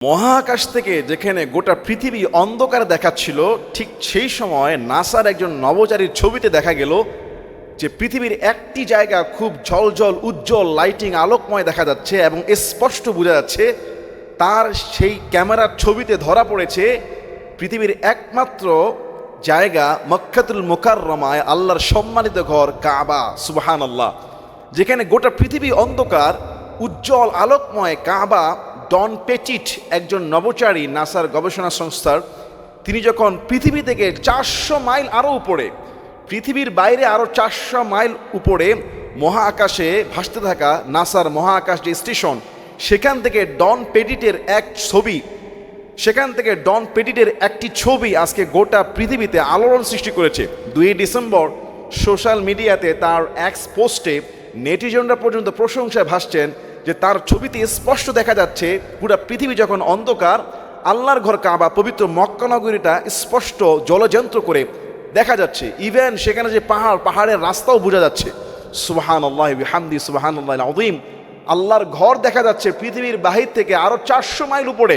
মহাকাশ থেকে যেখানে গোটা পৃথিবী অন্ধকার দেখাচ্ছিল, ঠিক সেই সময় নাসার একজন নভোচারীর ছবিতে দেখা গেল যে পৃথিবীর একটি জায়গা খুব ঝলঝল উজ্জ্বল লাইটিং আলোকময় দেখা যাচ্ছে এবং স্পষ্ট বোঝা যাচ্ছে। তার সেই ক্যামেরার ছবিতে ধরা পড়েছে পৃথিবীর একমাত্র জায়গা মক্কাতুল মুকাররমায়, আল্লাহর সম্মানিত ঘর কাবা। সুবহানাল্লাহ। যেখানে গোটা পৃথিবী অন্ধকার, উজ্জ্বল আলোকময় কাবা। ডন পেটিট, একজন নভোচারী নাসার গবেষণা সংস্থার, তিনি যখন পৃথিবী থেকে 400 মাইল আরও উপরে, পৃথিবীর বাইরে আরও 400 মাইল উপরে মহাকাশে ভাসতে থাকা নাসার মহাকাশ যে স্টেশন, সেখান থেকে ডন পেটিটের একটি ছবি আজকে গোটা পৃথিবীতে আলোড়ন সৃষ্টি করেছে। 2 ডিসেম্বর সোশ্যাল মিডিয়াতে তার এক্স পোস্টে নেটিজনরা পর্যন্ত প্রশংসায় ভাসছেন যে তার ছবিতে স্পষ্ট দেখা যাচ্ছে পুরো পৃথিবী যখন অন্ধকার, আল্লাহর ঘর কাবা, পবিত্র মক্কা নগরীটা স্পষ্ট জলযন্ত্র করে দেখা যাচ্ছে। ইভেন সেখানে যে পাহাড়ের রাস্তাও বোঝা যাচ্ছে। সুবহানাল্লাহি বিহামদি, সুবহানাল্লাহিল আযীম। আল্লাহর ঘর দেখা যাচ্ছে পৃথিবীর বাহির থেকে আরও 400 মাইল উপরে।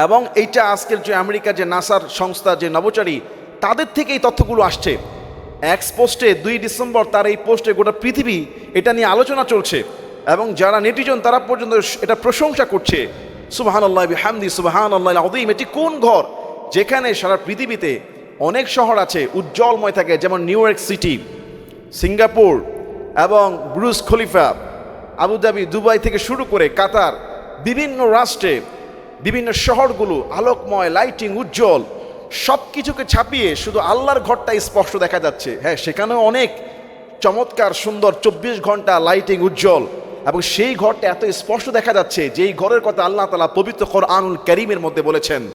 এবং এইটা আজকের যে আমেরিকার যে নাসার সংস্থা, যে নভোচারী, তাদের থেকে এই তথ্যগুলো আসছে। এক্স পোস্টে 2 ডিসেম্বর তার এই পোস্টে গোটা পৃথিবী এটা নিয়ে আলোচনা চলছে এবং যারা নেটিজন তারা পর্যন্ত এটা প্রশংসা করছে। সুবহানাল্লাহি বিহামদি, সুবহানাল্লাহিল আযীম। এটি কোন ঘর যেখানে সারা পৃথিবীতে অনেক শহর আছে উজ্জ্বলময় থাকে, যেমন নিউ ইয়র্ক সিটি, সিঙ্গাপুর এবং বুর্জ খলিফা, আবুধাবি, দুবাই থেকে শুরু করে কাতার, বিভিন্ন রাষ্ট্রে বিভিন্ন শহরগুলো আলোকময়, লাইটিং, উজ্জ্বল, সব কিছুকে ছাপিয়ে শুধু আল্লাহর ঘরটা স্পষ্ট দেখা যাচ্ছে। হ্যাঁ, সেখানেও অনেক চমৎকার সুন্দর 24 ঘন্টা লাইটিং, উজ্জ্বল, এবং সেই ঘরটা এত স্পষ্ট দেখা যাচ্ছে যেই ঘরের কথা আল্লাহ তাআলা পবিত্র কোরআনুল কারীমের মধ্যে বলেছেন।